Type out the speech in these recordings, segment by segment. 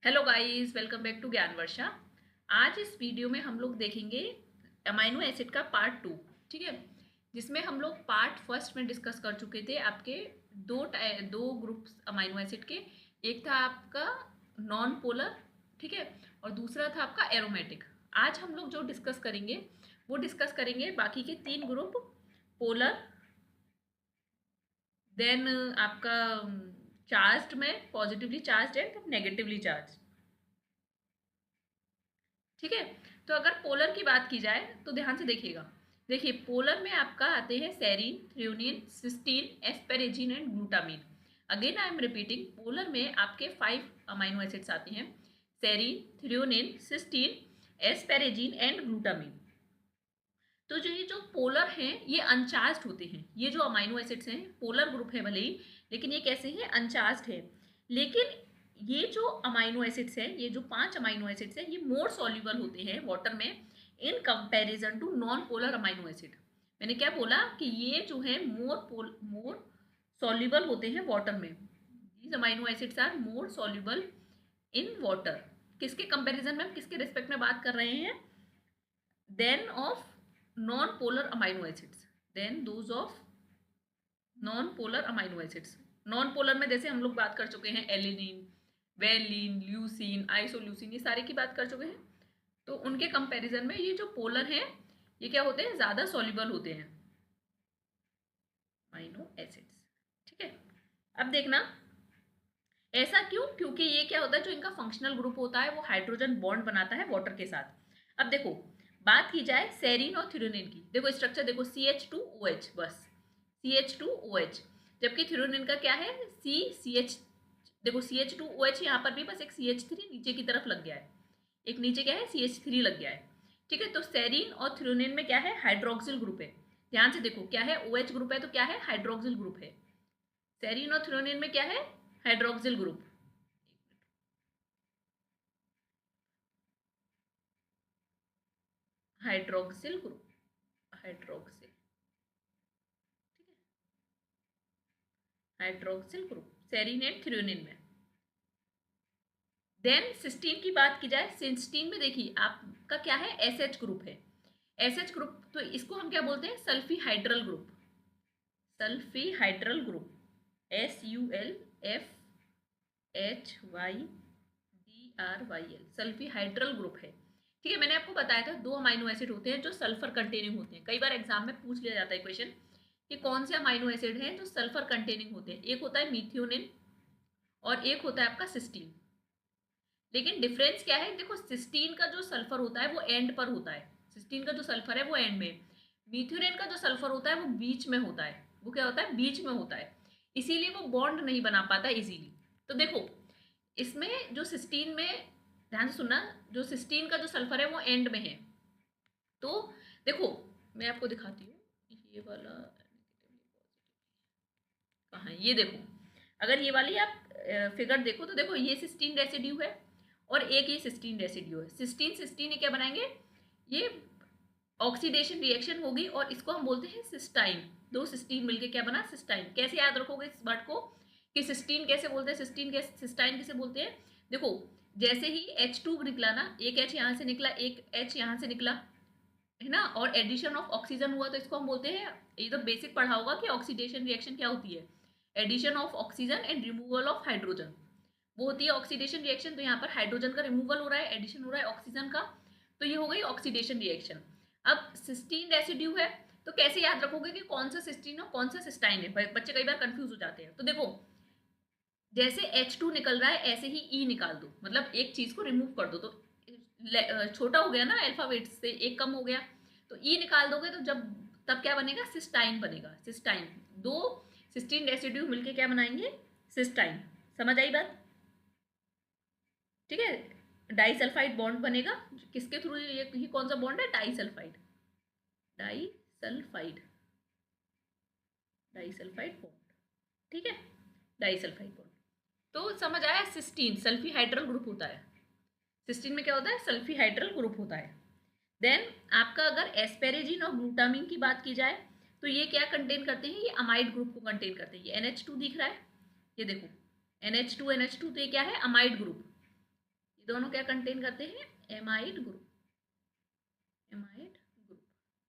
Hello guys, welcome back to Gyan Varsha. आज इस video में हम लोग देखेंगे अमाइनो एसिड का पार्ट 2। ठीक है, जिसमें हम लोग पार्ट फर्स्ट में डिस्कस कर चुके थे आपके दो ग्रुप्स अमाइनो एसिड के। एक था आपका नॉन पोलर, ठीक है, और दूसरा था आपका एरोमेटिक। आज हम लोग जो डिस्कस करेंगे वो डिस्कस करेंगे बाकी के तीन ग्रुप, पोलर, देन आपका चार्ज्ड में positively charged and negatively charge. ठीक है, तो अगर पोलर की बात की जाए तो ध्यान से देखिएगा। देखिए, पोलर में आपका आते हैं serine, threonine, cysteine, asparagine and glutamine. Again I am repeating, polar में आपके 5 अमाइनो एसिड्स आते हैं: serine, threonine, cysteine, asparagine and glutamine. तो जो पोलर हैं ये अनचार्ज्ड होते हैं। ये जो अमाइनो एसिड्स हैं पोलर ग्रुप है भले ही, लेकिन ये कैसे हैं? अनचार्ज्ड है। लेकिन ये जो अमाइनो एसिड्स हैं, ये जो 5 अमाइनो एसिड्स हैं, ये मोर सॉल्युबल होते हैं वाटर में in comparison to non polar amino acid. मैंने क्या बोला कि ये जो है मोर सॉल्युबल होते हैं वाटर में। These amino acids are more soluble in water. किसके कंपैरिजन में, हम किसके रिस्पेक्ट में बात कर रहे हैं? Than of non polar amino acids, than those of non polar amino acids. Non polar में जैसे हम लोग बात कर चुके हैं एलिनिन, वेलिन, ल्यूसीन, आइसोल्यूसिन, ये सारे की बात कर चुके हैं। तो उनके कंपैरिजन में ये जो पोलर हैं ये क्या होते हैं? ज़्यादा सॉल्युबल होते हैं अमाइनो एसिड्स। ठीक है, अब देखना ऐसा क्यों? क्योंकि ये क्या होता है, जो इनका फंक्शनल ग्रुप होता है वो हाइड्रोजन बॉन्ड बनाता है वाटर के साथ। अब देखो, बात की जाए सेरीन और थ्रियोनिन की, देखो स्ट्रक्चर देखो, CH2OH, बस CH2OH। जबकि थ्रियोनिन का क्या है? CH। देखो CH2OH यहाँ पर भी बस एक CH3 नीचे की तरफ लग गया है, एक नीचे क्या है? CH3 लग गया है। ठीक है, तो सेरीन और थ्रियोनिन में क्या है? हाइड्रोक्सिल ग्रुप है। ध्यान से देखो, क्या है? OH ग्रुप है तो क्या है? हाइड्रोक्सिल ग्रुप है। सेरीन और थ्रियोनिन में क्या है? Hydroxyl group. Hydroxyl group, hydroxyl, ठीक है, hydroxyl group serine and threonine में। देन सिस्टीन की बात की जाए, सिस्टीन में देखिए आपका क्या है? SH ग्रुप है। SH ग्रुप, तो इसको हम क्या बोलते हैं? सल्फीहाइड्रल ग्रुप। सल्फीहाइड्रल ग्रुप, SULFHYDRYL, सल्फीहाइड्रल ग्रुप है। ठीक है, मैंने आपको बताया था 2 अमाइनो एसिड होते हैं जो सल्फर कंटेनिंग होते हैं। कई बार एग्जाम में पूछ लिया जाता है क्वेश्चन कि कौन से अमाइनो एसिड हैं जो सल्फर कंटेनिंग होते हैं। एक होता है मीथियोनिन और एक होता है आपका सिस्टीन। लेकिन डिफरेंस क्या है? देखो, सिस्टीन का जो सल्फर होता है वो एंड पर होता है। सिस्टीन का जो सल्फर है वो एंड में, मीथ्योनिन का जो सल्फर होता है वो बीच में होता है। वो क्या होता है? बीच में होता है, इसीलिए वो बॉन्ड नहीं बना पाता इजीली। तो देखो, इसमें जो सिस्टीन में, ध्यान से सुनना, जो सिस्टीन का जो सल्फर है वो एंड में है। तो देखो, मैं आपको दिखाती हूँ ये वाला कहाँ है। ये देखो, अगर ये वाली आप फिगर देखो तो देखो, ये सिस्टीन रेसिड्यू है और एक ये सिस्टीन रेसिड्यू है। सिस्टीन सिस्टीन ये क्या बनाएंगे? ये ऑक्सीडेशन रिएक्शन होगी और इसको हम बोलते हैं सिस्टाइन। दो सिस्टीन मिलके क्या बना? सिस्टाइन। कैसे याद रखोगे इस वर्ड को कि सिस्टीन कैसे बोलते हैं, सिस्टीन कैसे, सिस्टाइन कैसे बोलते हैं? देखो, जैसे ही H2 निकला ना, एक H यहाँ से निकला, एक H यहाँ से निकला, है ना, और एडिशन ऑफ ऑक्सीजन हुआ, तो इसको हम बोलते हैं, ये तो बेसिक पढ़ा होगा कि ऑक्सीडेशन रिएक्शन क्या होती है। Addition of oxygen and removal of hydrogen, वो होती है ऑक्सीडेशन रिएक्शन। तो यहाँ पर हाइड्रोजन का रिमूवल हो रहा है, एडिशन हो रहा है ऑक्सीजन का, तो ये हो गई ऑक्सीडेशन रिएक्शन। अब सिस्टीन रेसिड्यू है, तो कैसे याद रखोगे कि कौन सा सिस्टीन और कौन सा सिस्टाइन है? बच्चे कई बार कंफ्यूज हो जाते हैं। तो देखो, जैसे H2 निकल रहा है ऐसे ही E निकाल दो, मतलब एक चीज को रिमूव कर दो। तो छोटा हो गया ना अल्फाबेट से, एक कम हो गया, तो E निकाल दोगे तो जब, तब क्या बनेगा? सिस्टाइन बनेगा। सिस्टाइन, दो सिस्टीन रेसिड्यू मिलके क्या बनाएंगे? सिस्टाइन। समझ आई बात? ठीक है, डाइसल्फाइड बॉन्ड बनेगा। किसके थ्रू? ये कौन सा बॉन्ड है? Disulphide, disulphide, disulphide bond. ठीक है, डाइसल्फाइड बॉन्ड। तो समझ आया? सिस्टीन सल्फीहाइड्रल ग्रुप होता है। सिस्टीन में क्या होता है? सल्फीहाइड्रल ग्रुप होता है। देन आपका अगर एस्पेरेजिन और ग्लूटामिन की बात की जाए तो ये क्या कंटेन करते हैं? ये अमाइड ग्रुप को कंटेन करते हैं। ये NH2 दिख रहा है, ये देखो NH2 NH2, तो ये क्या है? Amide group. दोनों क्या कंटेन करते हैं? Amide group, amide group.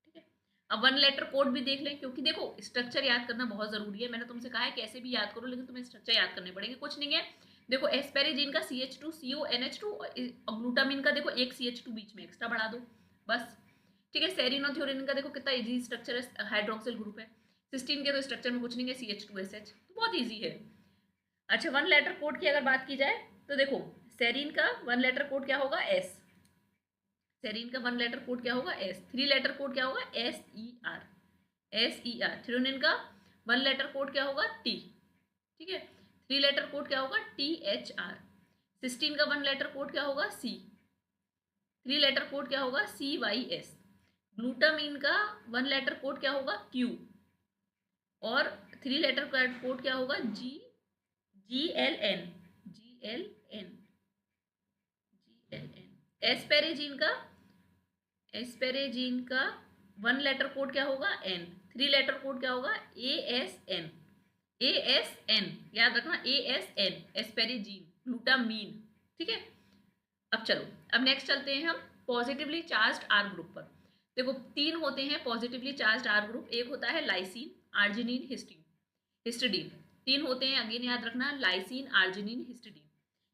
ठीक है, अब वन लेटर कोड भी देख लें, क्योंकि देखो स्ट्रक्चर याद करना बहुत जरूरी है। मैंने तुमसे कहा है कैसे भी याद करो, लेकिन तुम्हें स्ट्रक्चर याद करने पड़ेंगे। कुछ नहीं है, देखो एस्पेरेजिन का CH2CONH2 और ग्लूटामिन का देखो एक CH2 बीच में एक्स्ट्रा बढ़ा दो बस। ठीक है, सेरिन और थ्योरिन का देखो कितना इजी स्ट्रक्चर है, हाइड्रोक्सिल ग्रुप है। सिस्टीन के तो स्ट्रक्चर में कुछ नहीं है, CH2SH, तो बहुत इजी है। अच्छा, वन लेटर कोड की अगर बात की जाए तो देखो सेरिन का वन लेटर कोड क्या होगा? S। सेरिन का वन लेटर कोड क्या होगा? S। थ्री लेटर कोड क्या होगा? SER, SER। थ्योरिन का वन लेटर कोड क्या होगा? T। ठीक है, थ्री लेटर कोड क्या होगा? THR। सिस्टीन का वन लेटर कोड क्या होगा? C। थ्री लेटर कोड क्या होगा? CYS। ग्लूटामीन का वन लेटर कोड क्या होगा? Q। और थ्री लेटर कोड क्या होगा? GLN, GLN, GLN। एस्पेरेजीन का वन लेटर कोड क्या होगा? N। थ्री लेटर कोड क्या होगा? ASN, ASN याद रखना, ASN, एस्पेरेजीन, ग्लूटामीन। ठीक है, अब चलो, अब नेक्स्ट चलते हैं हम पॉजिटिवली चार्ज्ड आर ग्रुप पर। देखो तीन होते हैं पॉजिटिवली चार्ज्ड आर ग्रुप, एक होता है लाइसिन, आर्जिनिन, हिस्टिडीन। तीन होते हैं, अगेन याद रखना, लाइसिन, आर्जिनिन, हिस्टिडीन।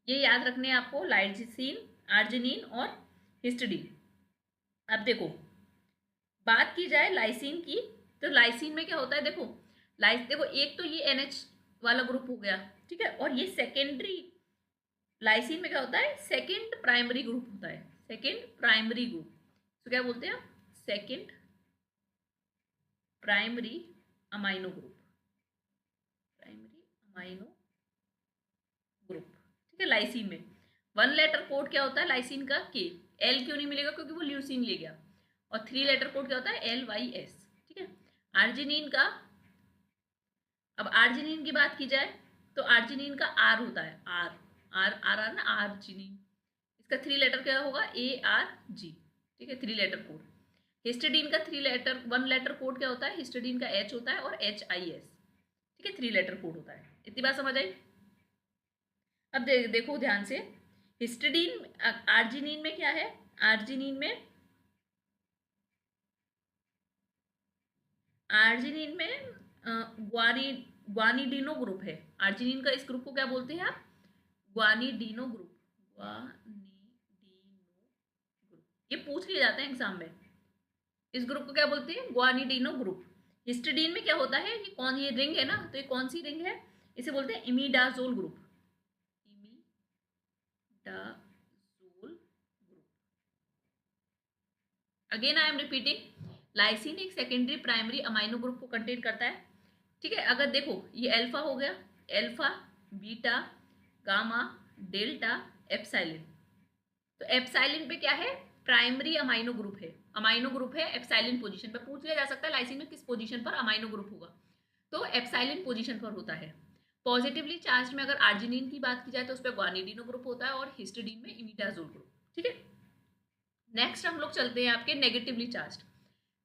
ये याद रखने हैं आपको, लाइसिन, आर्जिनिन और हिस्टिडीन। अब देखो बात की जाए लाइसिन की, तो लाइसिन में क्या होता है? देखो एक तो ये NH वाला ग्रुप हो गया, ठीक है, और ये सेकेंडरी लाइसिन में क्या होता है? सेकेंड प्राइमरी ग्रुप होता है, सेकेंड प्राइमरी ग्रुप। तो क्या बोलते हैं? Second primary amino group, primary amino group. ठीक है, लाइसिन में वन लेटर कोड क्या होता है लाइसिन का? K। L क्यों नहीं मिलेगा? क्योंकि वो ल्यूसिन ले गया। और थ्री लेटर कोड क्या होता है? LYS। ठीक है, आर्जिनिन का, अब आर्जिनिन की बात की जाए तो आर्जिनिन का R होता है, आर ना, आर्जिनिन। इसका थ्री लेटर क्या होगा? ARG। ठीक है, थ्री लेटर कोड। हिस्टिडीन का वन लेटर कोड क्या होता है? हिस्टिडीन का H होता है और HIS। ठीक है, थ्री लेटर कोड होता है। इतनी बात समझ आई? अब देखो ध्यान से, हिस्टिडीन आर्जिनिन में क्या है? आर्जिनिन में ग्वानिडीनो ग्रुप है। आर्जिनिन का इस ग्रुप को क्या बोलते हैं आप? ग्वानिडीनो ग्रुप, ग्वानिडीनो ग्रुप। ये पूछ लिया जाता है एग्जाम में, इस ग्रुप को क्या बोलते हैं? ग्वानिडीनो ग्रुप। हिस्टिडीन में क्या होता है? ये रिंग है ना, तो ये कौन सी रिंग है? इसे बोलते हैं imidazole group, imidazole group. Again I am repeating, lysine एक सेकेंडरी प्राइमरी अमाइनो ग्रुप को कंटेन करता है। ठीक है, अगर देखो ये अल्फा हो गया, alpha, beta, gamma, delta, epsilon. तो एप्सिलॉन पे क्या है? प्राइमरी अमाइनो ग्रुप है, अमाइनो ग्रुप है एप्सिलॉन पोजीशन पर। पूछ लिया जा सकता है लाइसिन में किस पोजीशन पर अमाइनो ग्रुप होगा, तो एप्सिलॉन पोजीशन पर होता है। पॉजिटिवली चार्ज में अगर आर्जिनिन की बात की जाए तो उस पर ग्वानिडीनो ग्रुप होता है और हिस्टिडीन में इमिडाजोल ग्रुप। ठीक है, नेक्स्ट हम लोग चलते हैं आपके नेगेटिवली चार्ज।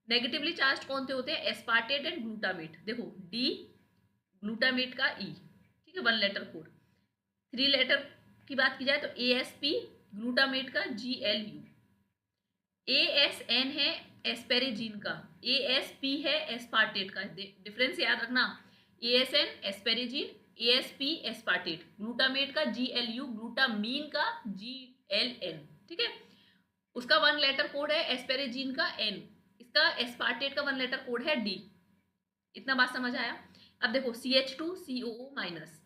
नेगेटिवली चार्ज कौन से होते हैं? Aspartate and glutamate. देखो D, ग्लूटामेट का E। ठीक है, one letter code. Three letter की बात की जाए तो ASP, ग्लूटामेट का GLU। ASN है एस्पेरेजीन का, ASP है एस्पार्टेट का। डिफरेंस याद रखना, ASN एस्पेरेजीन, ASP एस्पार्टेट। ग्लूटामेट का GLU, ग्लूटामीन का GLN। ठीक है, उसका वन लेटर कोड है एस्पेरेजीन का N, इसका एस्पार्टेट का वन लेटर कोड है D। इतना बात समझ आया? अब देखो CH2COO माइनस,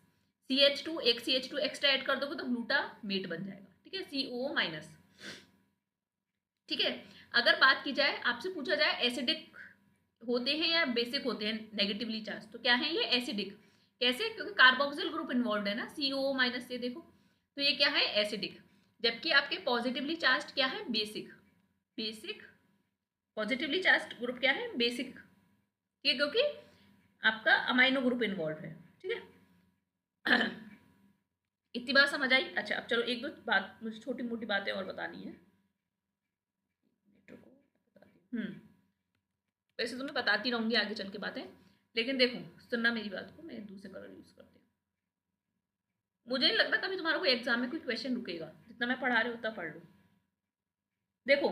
CH2 एक CH2 एक्स्ट्रा ऐड कर दोगे तो ग्लूटामेट बन जाएगा। ठीक है, COO माइनस। ठीक है, अगर बात की जाए, आपसे पूछा जाए एसिडिक होते हैं या बेसिक होते हैं नेगेटिवली चार्ज, तो क्या है ये? एसिडिक। कैसे? क्योंकि कार्बोक्सिल ग्रुप इन्वॉल्व है ना COO माइनस से, देखो तो ये क्या है? एसिडिक। जबकि आपके पॉजिटिवली चार्ज क्या है? Basic. Basic positively charge group क्या है? बेसिक। ठीक है, क्योंकि आपका अमाइनो ग्रुप इन्वॉल्व है। ठीक है, इतनी बात समझ आई? अच्छा, अब चलो एक दो बात मुझे छोटी मोटी बातें और बतानी है। वैसे तो मैं बताती रहूंगी आगे चल के बातें, लेकिन देखो सुनना मेरी बात को, मैं दूसरे कलर यूज करती हूँ। मुझे नहीं लगता कभी तुम्हारा कोई एग्जाम में कोई क्वेश्चन रुकेगा, जितना मैं पढ़ा रही हूँ उतना पढ़ लो। देखो,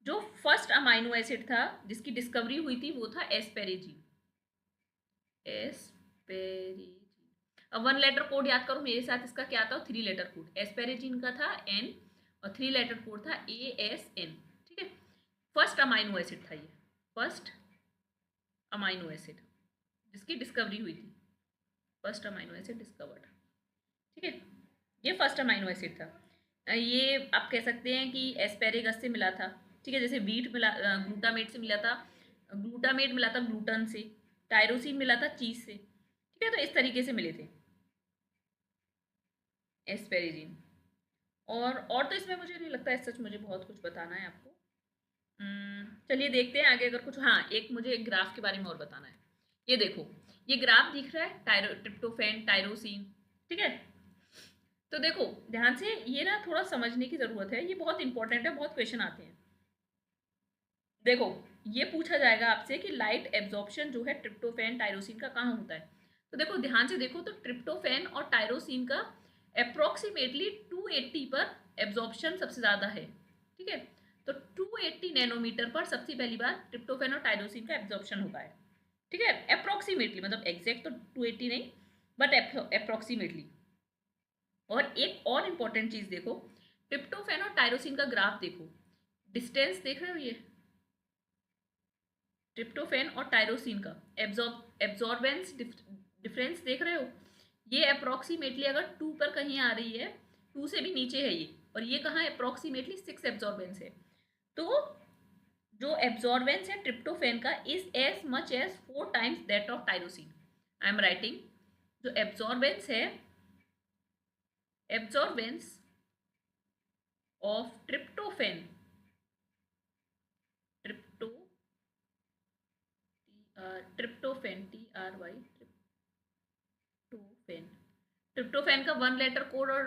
जो फर्स्ट अमाइनो एसिड था जिसकी डिस्कवरी हुई थी वो था एस्पेरेजिन। एस्पेरेजिन। अब 1 लेटर कोड याद करो मेरे साथ, इसका क्या था? 3 लेटर कोड। एस्पेरेजिन का था एन और 3 लेटर कोड था ASN। ठीक है, फर्स्ट अमाइनो एसिड था ये, फर्स्ट अमाइनो एसिड जिसकी डिस्कवरी हुई थी, फर्स्ट अमाइनो एसिड डिस्कवर्ड। ठीक है, ये फर्स्ट अमाइनो एसिड था। ये आप कह सकते हैं कि एस्पेरेगस से मिला था। ठीक है, जैसे वीट मिला ग्लूटामेट से मिला था, ग्लूटामेट मिला था ग्लूटन से, टायरोसिन मिला था चीज से। ठीक है, तो इस तरीके से मिले थे एस्पेरेजिन। और तो इसमें मुझे नहीं लगता है सच मुझे बहुत कुछ बताना है आपको। चलिए देखते हैं आगे अगर कुछ। हाँ, एक मुझे एक ग्राफ के बारे में और बताना है। ये देखो, ये ग्राफ दिख रहा है ट्रिप्टोफैन टायरोसिन। ठीक है, तो देखो ध्यान से, ये ना थोड़ा समझने की जरूरत है, ये बहुत इंपॉर्टेंट है, बहुत क्वेश्चन आते हैं। देखो, ये पूछा जाएगा आपसे कि लाइट एब्जॉर्प्शन जो है ट्रिप्टोफैन टायरोसिन का कहाँ होता है। तो देखो ध्यान से देखो, तो ट्रिप्टोफैन और टायरोसिन का अप्रोक्सीमेटली 280 पर एब्जॉर्प्शन सबसे ज़्यादा है। ठीक है, तो 280 नैनोमीटर पर सबसे पहली बार ट्रिप्टोफैन और टायरोसिन का एब्जॉर्प्शन होता है। ठीक है, अप्रोक्सीमेटली, मतलब एग्जैक्ट तो 280 नहीं, बट अप्रोक्सीमेटली। और एक और इम्पॉर्टेंट चीज़ देखो, ट्रिप्टोफैन और टायरोसिन का ग्राफ देखो, डिस्टेंस देख रहे हो ये, ट्रिप्टोफैन और टायरोसिन का एब्जॉर्बेंस डिफरेंस देख रहे हो। ये अप्रोक्सीमेटली अगर 2 पर कहीं आ रही है, 2 से भी नीचे है ये, और ये कहाँ अप्रोक्सीमेटली 6 एब्जॉर्बेंस है। तो जो एब्जॉर्बेंस है ट्रिप्टोफैन का is as much as 4 times that of tyrosine. I am writing, जो एब्जॉर्बेंस है, absorbance of tryptophan, trypto tryptophan TRY, tryptophan. Tryptophan का 1 लेटर कोड और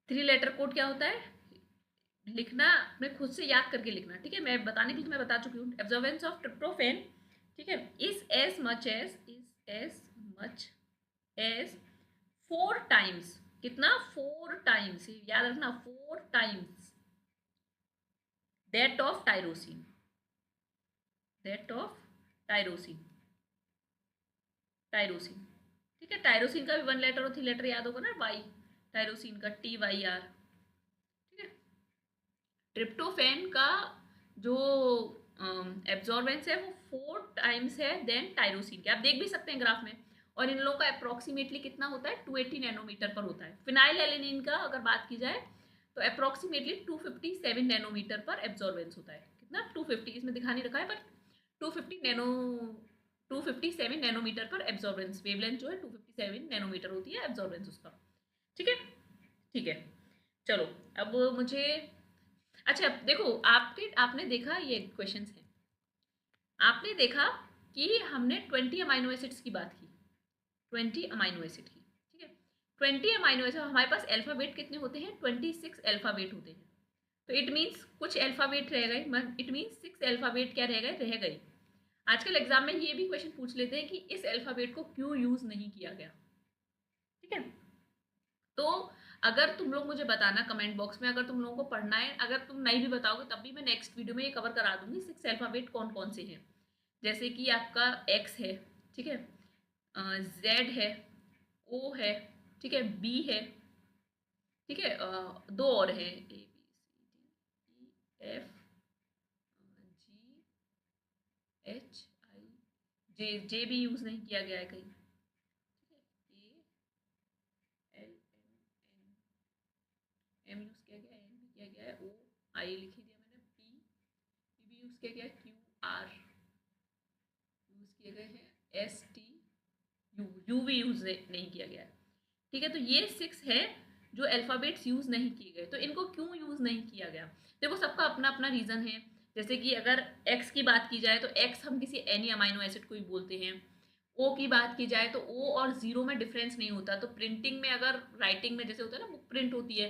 3 लेटर कोड क्या होता है लिखना, मैं खुद से याद करके लिखना। ठीक है, मैं बताने के लिए तो मैं बता चुकी हूँ। एब्जॉर्बेंस ऑफ ट्रिप्टोफैन, ठीक है, is as much as 4 times, कितना? 4 टाइम्स, याद रखना, 4 times that of tyrosine, that of tyrosine, tyrosine. ठीक है, टायरोसिन का भी 1 लेटर और 3 लेटर याद होगा ना, वाई, टायरोसिन का TYR। ठीक है, ट्रिप्टोफैन का जो एब्जॉर्बेंस है वो 4 टाइम्स है देन टायरोसिन के, आप देख भी सकते हैं ग्राफ में। और इन लोगों का अप्रोक्सीमेटली कितना होता है? 280 नैनोमीटर पर होता है। फिनाइल एलेनिन का अगर बात की जाए तो अप्रोक्सीमेटली 257 नैनोमीटर पर एब्जॉर्बेंस होता है। कितना? 250, इसमें दिखा नहीं रखा है, पर 250 नैनो 257 नैनोमीटर पर एब्जॉर्बेंस, वेवलेंथ जो है 257 नैनोमीटर होती है एब्जॉर्बेंस उसका। ठीक है, ठीक है, चलो अब मुझे, अच्छा देखो, आपने देखा, ये क्वेश्चन है, आपने देखा कि हमने 20 अमाइनो एसिड्स की बात की, 20 अमाइनो एसिड की। ठीक है, 20 अमाइनो एसिड, हमारे पास अल्फाबेट कितने होते हैं? 26 अल्फाबेट होते हैं। तो इट मीन्स कुछ अल्फाबेट रह गए, इट मीन्स 6 अल्फाबेट क्या रह गए। आजकल एग्जाम में ये भी क्वेश्चन पूछ लेते हैं कि इस अल्फाबेट को क्यों यूज नहीं किया गया। ठीक है, तो अगर तुम लोग मुझे बताना कमेंट बॉक्स में, अगर तुम लोगों को पढ़ना है, अगर तुम नहीं भी बताओगे तब भी मैं नेक्स्ट वीडियो में ये कवर करा दूंगी 6 अल्फाबेट कौन कौन से हैं। जैसे कि आपका X है, ठीक है, Z है, O है, ठीक है, B है, ठीक है, 2 और है, ABCDEF GHI, जे भी यूज नहीं किया गया है कहीं। ठीक है, ALMN, M यूज किया गया है, N भी किया गया है, O I लिख ही दिया मैंने, P भी यूज किया गया है, QR यूज किए गए हैं, ST यू भी यूज नहीं किया गया है। ठीक है, तो ये 6 है जो अल्फ़ाबेट्स यूज नहीं किए गए। तो इनको क्यों यूज नहीं किया गया? देखो, सबका अपना अपना रीजन है। जैसे कि अगर एक्स की बात की जाए तो एक्स हम किसी एनी अमाइनो एसिड को ही बोलते हैं। ओ की बात की जाए तो ओ और जीरो में डिफरेंस नहीं होता, तो प्रिंटिंग में अगर राइटिंग में जैसे होता है ना, बुक प्रिंट होती है,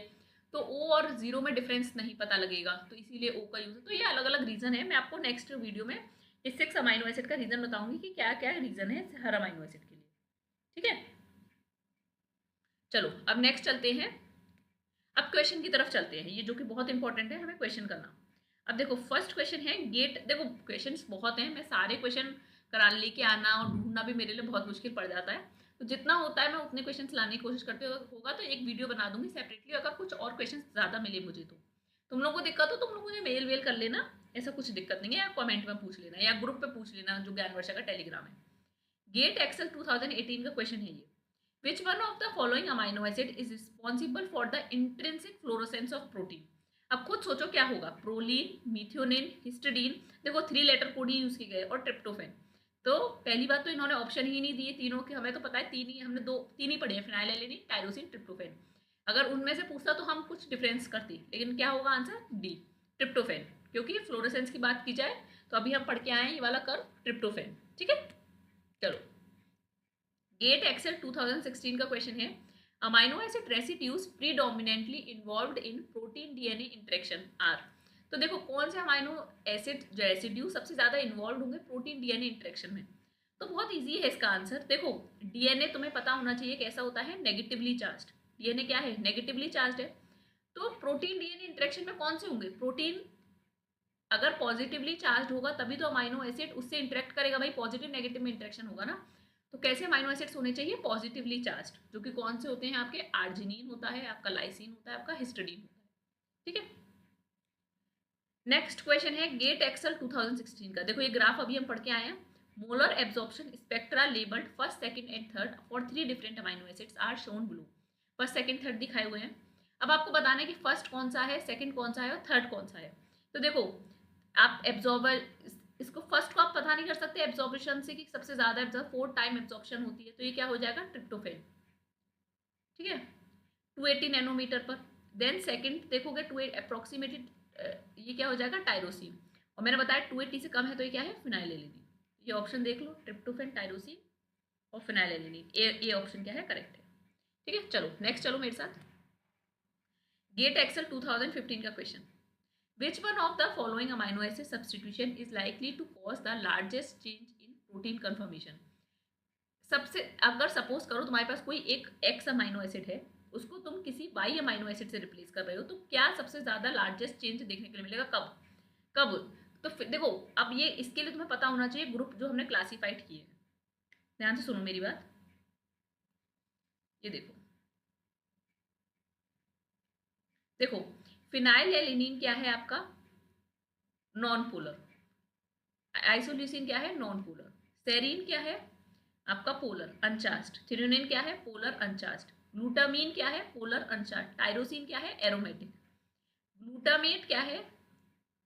तो ओ और जीरो में डिफरेंस नहीं पता लगेगा, तो इसीलिए ओ का यूज है। तो ये अलग अलग रीजन है, मैं आपको नेक्स्ट वीडियो में इस 6 अमाइनो एसिड का रीजन बताऊंगी कि क्या क्या रीजन है हर अमाइनो एसिड के लिए। ठीक है, चलो अब नेक्स्ट चलते हैं। अब क्वेश्चन की तरफ चलते हैं, ये जो कि बहुत इंपॉर्टेंट है हमें क्वेश्चन करना। अब देखो फर्स्ट क्वेश्चन है गेट, देखो क्वेश्चंस बहुत हैं, मैं सारे क्वेश्चन करा लेके आना और ढूंढना भी मेरे लिए बहुत मुश्किल पड़ जाता है, तो जितना होता है मैं उतने क्वेश्चंस लाने की कोशिश करती हूँ। होगा तो एक वीडियो बना दूंगी सेपरेटली, अगर कुछ और क्वेश्चन ज़्यादा मिले मुझे तो। तुम लोगों को दिक्कत हो तुम लोग मुझे मेल वेल कर लेना, ऐसा कुछ दिक्कत नहीं है, या कमेंट में पूछ लेना या ग्रुप पे पूछ लेना जो ज्ञान वर्षा का टेलीग्राम है। गेट एक्सेल 2018 का क्वेश्चन है ये। Which one of the following amino acid is responsible for the intrinsic fluorescence of protein. अब खुद सोचो क्या होगा, प्रोलीन, मिथ्योनिन, हिस्टिडीन, देखो 3 लेटर कोड ही यूज किए गए, और ट्रिप्टोफेन। तो पहली बात तो इन्होंने ऑप्शन ही नहीं दिए तीनों के, हमें तो पता है तीन ही, हमने तीन ही पढ़े हैं, फिनाइलएलेनिन, टायरोसिन, ट्रिप्टोफेन। अगर उनमें से पूछता तो हम कुछ डिफरेंस करती, लेकिन क्या होगा आंसर डी, ट्रिप्टोफेन, क्योंकि फ्लोरोसेंस की बात की जाए तो अभी हम पढ़ के आए हैं ये वाला कर्व ट्रिप्टोफेन। ठीक है, चलो गेट एक्सेल 2016 का क्वेश्चन है, amino acid residues predominantly involved in protein DNA interaction are. तो देखो कौन से अमाइनो एसिड रेसिड्यू सबसे ज्यादा इन्वॉल्व होंगे प्रोटीन डीएनए इंटरेक्शन में। तो बहुत इजी है इसका आंसर, देखो डीएनए तुम्हें पता होना चाहिए कैसा होता है, नेगेटिवली चार्ज्ड। डीएनए क्या है, नेगेटिवली चार्ज्ड है। तो प्रोटीन डीएनए इंटरेक्शन में कौन से होंगे, प्रोटीन अगर पॉजिटिवली चार्ज होगा तभी तो अमाइनो एसिड उससे इंटरेक्ट करेगा, भाई पॉजिटिव नेगेटिव में इंटरेक्शन होगा ना। तो कैसे अमाइनो एसिड्स होने चाहिए, पॉजिटिवली चार्ज, जो कि कौन से होते हैं आपके, आर्जिनिन होता है आपका, लाइसिन होता है आपका, हिस्टिडीन होता है। ठीक है, नेक्स्ट क्वेश्चन है गेट एक्सेल 2016 का। देखो ये ग्राफ अभी हम पढ़ के आए हैं, molar absorption spectra labelled first second and third for 3 different amino acids are shown blue. First second third दिखाए हुए हैं। अब आपको बताना है कि फर्स्ट कौन सा है, सेकंड कौन सा है और थर्ड कौन सा है। तो देखो आप एब्जॉर्बर, इसको फर्स्ट को आप पता नहीं कर सकते एब्जॉर्बेशन से कि सबसे ज्यादा 4 टाइम एब्जॉर्प्शन होती है, तो ये क्या हो जाएगा, ट्रिप्टोफेन। ठीक है, 280 नैनोमीटर पर। देन सेकंड देखोगे अप्रोक्सीमेटेड, ये क्या हो जाएगा, टायरोसिन। और मैंने बताया 280 से कम है तो ये क्या है, फिनाइलएलेनिन। ये ऑप्शन देख लो, ट्रिप्टोफेन, टायरोसिन और फिनाइलएलेनिन, ये ऑप्शन क्या है, करेक्ट है। ठीक है, चलो नेक्स्ट, चलो मेरे साथ गेट एक्सेल 2015 का question, which one of the following amino acid substitution is likely to cause the largest change in protein conformation। सबसे अगर सपोज करो तुम्हारे पास कोई एक एक्स अमाइनो एसिड है, उसको तुम किसी वाई अमाइनो एसिड से रिप्लेस कर रहे हो, तो क्या सबसे ज्यादा लार्जेस्ट चेंज देखने के लिए मिलेगा, कब कब। तो फिर देखो अब ये इसके लिए तुम्हें पता होना चाहिए ग्रुप जो हमने क्लासिफाइड किए हैं। ध्यान से सुनो मेरी बात, ये देखो देखो फिनाइलएलेनिन क्या है आपका, नॉन पोलर। आइसोल्यूसिन क्या है, नॉन पोलर। सेरीन क्या है आपका, पोलर अनचार्ज्ड। थ्रेओनीन क्या है, पोलर अनचार्ज्ड। ग्लूटामीन क्या है, पोलर अनचार्ज्ड। टायरोसिन क्या है, एरोमेटिक। ग्लूटामेट क्या है,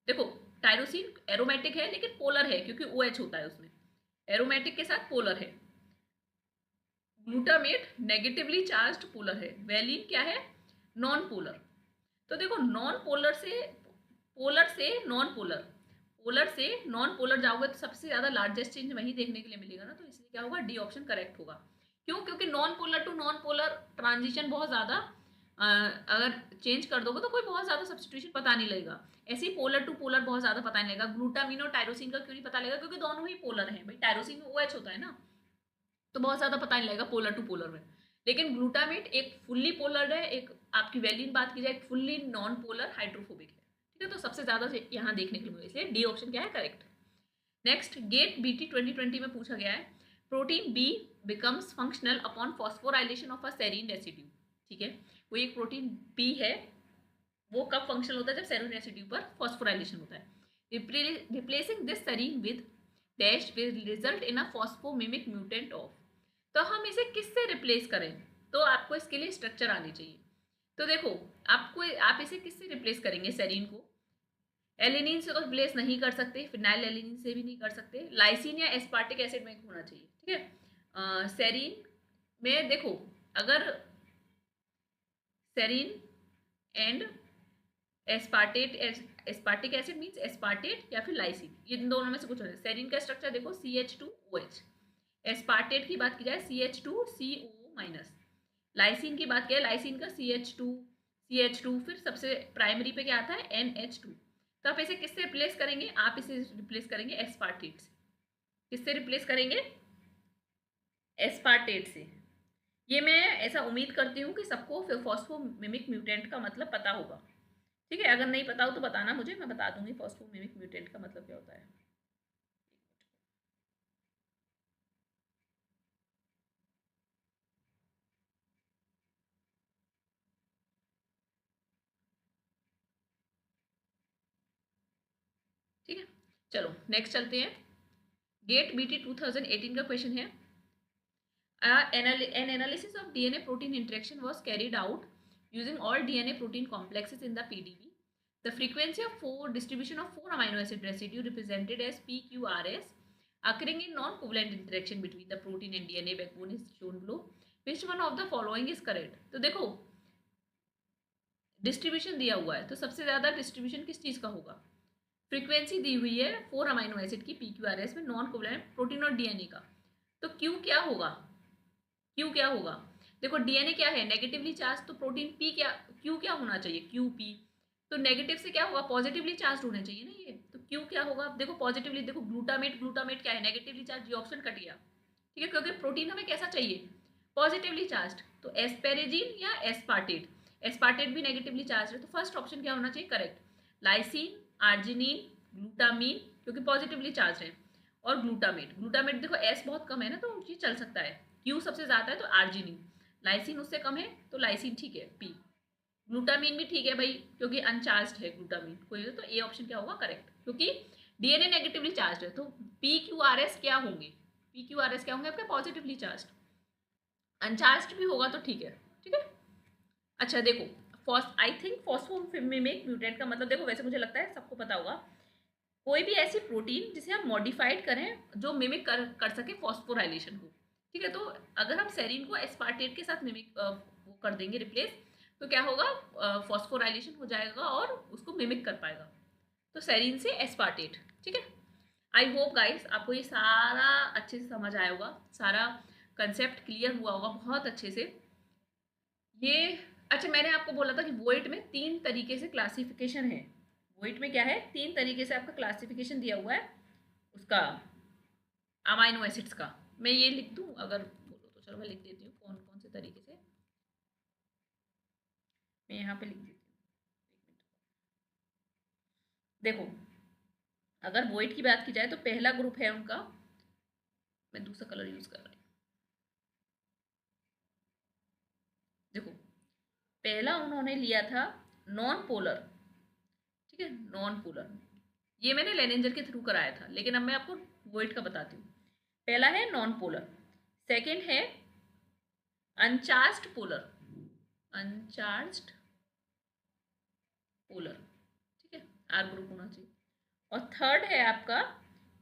देखो टायरोसिन एरोमेटिक है लेकिन पोलर है क्योंकि OH होता है उसमें, एरोमेटिक के साथ पोलर है। ग्लूटामेट नेगेटिवली चार्ज्ड पोलर है। वैलिन क्या है, नॉन पोलर। तो देखो नॉन पोलर से पोलर से नॉन पोलर, पोलर से नॉन पोलर जाओगे तो सबसे ज्यादा लार्जेस्ट चेंज वहीं देखने के लिए मिलेगा ना, तो इसलिए क्या होगा, डी ऑप्शन करेक्ट होगा। क्यों, क्योंकि non polar to non polar transition बहुत ज्यादा, अगर चेंज कर दोगे तो कोई बहुत ज्यादा सब्सटीट्यूशन पता नहीं लगेगा। ऐसे ही पोलर टू पोलर बहुत ज्यादा पता नहीं लगेगा। ग्लूटामिन और टायरोसिन का क्यों नहीं पता लगेगा, क्योंकि दोनों ही पोलर हैं भाई, टायरोसिन में OH होता है ना, तो बहुत ज्यादा पता नहीं लगेगा पोलर टू पोलर में। लेकिन ग्लूटामेट एक फुल्ली पोलर है, एक आपकी वैलिन बात की जाए फुल्ली नॉन पोलर हाइड्रोफोबिक है। ठीक है, तो सबसे ज्यादा यहाँ देखने के लिए मिलेगा, इसलिए डी ऑप्शन क्या है, करेक्ट। नेक्स्ट गेट BT 2020 में पूछा गया है, protein B becomes functional upon phosphorylation of a serine residue. ठीक है, वो एक प्रोटीन बी है, वो कब फंक्शनल होता है, जब सेरीन रेसिड्यू पर फॉस्फोराइलेशन होता है। Replacing this serine with dash will result in a phosphomimic mutant of. तो हम इसे किससे रिप्लेस करें, तो आपको इसके लिए स्ट्रक्चर आनी चाहिए। तो देखो आपको, आप इसे किससे रिप्लेस करेंगे, सेरीन को एलिनिन से तो रिप्लेस नहीं कर सकते, फिनाइल एलिनिन से भी नहीं कर सकते, लाइसिन या एस्पार्टिक एसिड में होना चाहिए। ठीक है, सेरीन में देखो अगर serine and aspartate, aspartic acid means aspartate या फिर लाइसिन, ये दोनों में से कुछ होता है। सेरीन का स्ट्रक्चर देखो CH2OH। एस्पार्टेट की बात की जाए CH2CO-। लाइसिन की बात की जाए, लाइसिन का CH2 फिर सबसे प्राइमरी पे क्या आता है, NH2। तो आप इसे किससे रिप्लेस करेंगे, आप इसे रिप्लेस करेंगे एस्पार्टेट से। किससे रिप्लेस करेंगे, एस्पार्टेट से। ये मैं ऐसा उम्मीद करती हूँ कि सबको फॉस्फोमिमिक म्यूटेंट का मतलब पता होगा। ठीक है, अगर नहीं पता हो तो बताना मुझे, मैं बता दूंगी फॉस्फोमिमिक म्यूटेंट का मतलब क्या होता है। ठीक है, चलो नेक्स्ट चलते हैं। गेट बीटी 2018 का क्वेश्चन है, an analysis of DNA protein interaction was carried out using all DNA protein complexes in the PDB. The frequency of distribution of 4 amino acid residue represented as PQRS occurring in non-covalent interaction between the protein and DNA backbone is shown below. Which one of the following is correct? तो देखो distribution दिया हुआ है, तो सबसे ज़्यादा distribution किस चीज़ का होगा? फ्रीक्वेंसी दी हुई है 4 अमाइनो एसिड की PQRS में नॉन कोवलेंट प्रोटीन और डीएनए का, तो क्यू क्या होगा? क्यू क्या होगा? देखो डीएनए क्या है, नेगेटिवली चार्ज, तो प्रोटीन पी क्या, क्यू क्या होना चाहिए, क्यू पी। तो नेगेटिव से क्या होगा, पॉजिटिवली चार्ज होना चाहिए ना ये, तो क्यू क्या होगा? देखो पॉजिटिवली, देखो ग्लूटामेट, ग्लूटामेट क्या है, नेगेटिवली चार्ज, ये ऑप्शन कट गया। ठीक है, क्योंकि प्रोटीन हमें कैसा चाहिए, पॉजिटिवली चार्ज, तो एस्पेरेजिन या एस्पार्टेट, एस्पार्टेट भी नेगेटिवली चार्ज है, तो फर्स्ट ऑप्शन क्या होना चाहिए करेक्ट, लाइसिन, आर्जिनिन, ग्लूटामीन, क्योंकि पॉजिटिवली चार्ज है, और ग्लूटामेट, ग्लूटामेट देखो एस बहुत कम है ना, तो ये चल सकता है, क्यू सबसे ज़्यादा है तो आर्जिनिन, लाइसिन उससे कम है तो लाइसिन ठीक है, पी, ग्लूटामीन भी ठीक है भाई क्योंकि अनचार्ज है ग्लूटामीन, कोई तो ए ऑप्शन क्या होगा करेक्ट, क्योंकि डीएनए नेगेटिवली चार्ज है, तो पी क्यू आर एस क्या होंगे, पी क्यू आर एस क्या होंगे आपके पॉजिटिवली चार्ज, अनचार्ज भी होगा तो ठीक है। ठीक है, अच्छा देखो आई थिंक फॉस्फोमिमिक म्यूटेंट का मतलब, देखो वैसे मुझे लगता है सबको पता होगा, कोई भी ऐसी प्रोटीन जिसे हम मॉडिफाइड करें जो मिमिक कर सके फॉस्फोराइलेशन को। ठीक है, तो अगर हम सेरीन को एस्पार्टेट के साथ मिमिक वो कर देंगे रिप्लेस, तो क्या होगा, फॉस्फोराइलेशन हो जाएगा और उसको मिमिक कर पाएगा, तो सेरीन से एस्पार्टेट। ठीक है, आई होप गाइस आपको ये सारा अच्छे से समझ आया होगा, सारा कंसेप्ट क्लियर हुआ होगा बहुत अच्छे से। ये अच्छा, मैंने आपको बोला था कि वोइट में 3 तरीके से क्लासिफिकेशन है, वोइट में क्या है, 3 तरीके से आपका क्लासिफिकेशन दिया हुआ है उसका, अमाइनो एसिड्स का। मैं ये लिख दूँ अगर बोलो तो, चलो मैं लिख देती हूँ कौन कौन से तरीके से, मैं यहाँ पे लिख देती हूँ, देखो अगर वोइट की बात की जाए तो पहला ग्रुप है उनका, मैं दूसरा कलर यूज़ कर रही हूँ, देखो पहला उन्होंने लिया था नॉन पोलर। ठीक है, नॉन पोलर, ये मैंने लेनेंजर के थ्रू कराया था, लेकिन अब मैं आपको वोइट का बताती हूँ। पहला है नॉन पोलर, सेकेंड है अनचार्ज्ड पोलर, अनचार्ज्ड पोलर, ठीक है, आर ग्रुप होना चाहिए, और थर्ड है आपका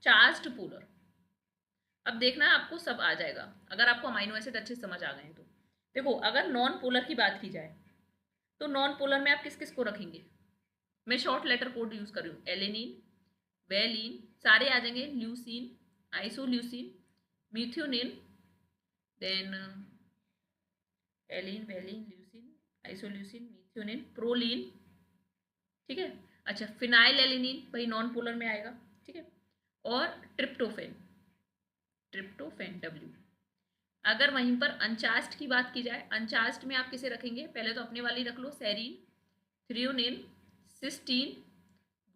चार्ज्ड पोलर। अब देखना आपको सब आ जाएगा अगर आपको अमाइनो एसिड अच्छे से समझ आ गए हैं तो। देखो अगर नॉन पोलर की बात की जाए तो नॉन पोलर में आप किस किस को रखेंगे, मैं शॉर्ट लेटर कोड यूज़ कर रही हूँ, एलेनिन, वेलिन, सारे आ जाएंगे, leucine, isoleucine, methionine, then alanine, valine, leucine, isoleucine, methionine, proline. ठीक है, अच्छा फिनाइल एलिनिन भाई नॉन पोलर में आएगा। ठीक है, और ट्रिप्टोफेन, ट्रिप्टोफेन डब्ल्यू। अगर वहीं पर अनचार्ज्ड की बात की जाए, अनचार्ज्ड में आप किसे रखेंगे, पहले तो अपने वाली रख लो, सेरीन, थ्रियोनिन, सिस्टीन,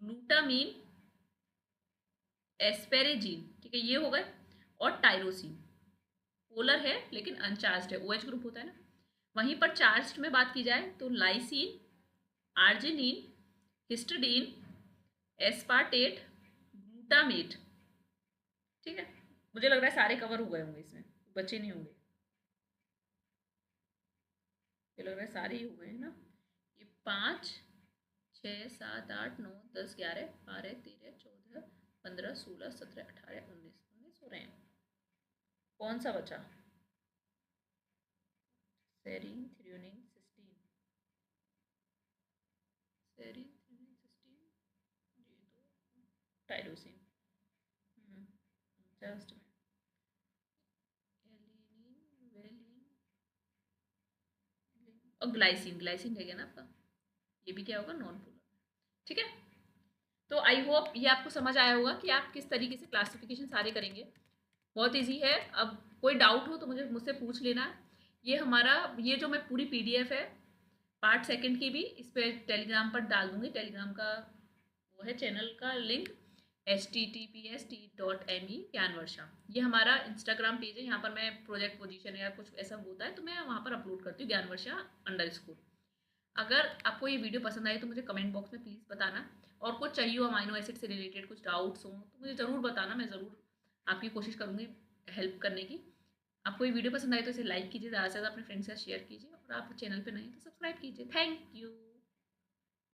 ग्लूटामीन, एस्पेरेजीन, ठीक है ये हो गए, और टायरोसिन। पोलर है लेकिन अनचार्ज्ड है, OH ग्रुप होता है ना। वहीं पर चार्ज्ड में बात की जाए तो lysine, arginine, histidine, aspartate, glutamate. ठीक है, मुझे लग रहा है सारे कवर हो गए होंगे इसमें, बचे नहीं होंगे, मुझे लग रहा है सारे ही हो गए हैं ना। ये 5, 6, 7, 8, 9, 10, 11, 12, 13, 14, 15, 16, 17, 18, 19, 19 हो रहे हैं। कौन सा बचा, serine, threonine, cysteine, serine, threonine, cysteine, ये दो, टाइरोसिन, जस्ट में एलिनिन, वेलिन, और ग्लाइसिन, ग्लाइसिन रह गया ना आपका, ये भी क्या होगा नॉन पोलर। ठीक है, तो आई होप ये आपको समझ आया होगा कि आप किस तरीके से क्लासिफिकेशन सारे करेंगे, बहुत ईजी है। अब कोई डाउट हो तो मुझसे पूछ लेना। ये हमारा, ये जो मैं पूरी पीडीएफ है पार्ट सेकंड की भी इस पे टेलीग्राम पर डाल दूंगी। टेलीग्राम का वो है चैनल का लिंक https://t.me ज्ञानवर्षा। ये हमारा इंस्टाग्राम पेज है, यहाँ पर मैं प्रोजेक्ट पोजीशन या कुछ ऐसा होता है तो मैं वहाँ पर अपलोड करती हूँ ज्ञानवर्षा_। अगर आपको ये वीडियो पसंद आई तो मुझे कमेंट बॉक्स में प्लीज़ बताना, और कुछ चाहिए हो अमाइनो एसिड से रिलेटेड, कुछ डाउट्स हो तो मुझे ज़रूर बताना, मैं ज़रूर आपकी कोशिश करूँगी हेल्प करने की। आपको ये वीडियो पसंद आए तो इसे लाइक कीजिए, ज़्यादा से ज़्यादा अपने फ्रेंड्स के साथ शेयर कीजिए, और आप चैनल पे नए हैं तो सब्सक्राइब कीजिए। Thank you.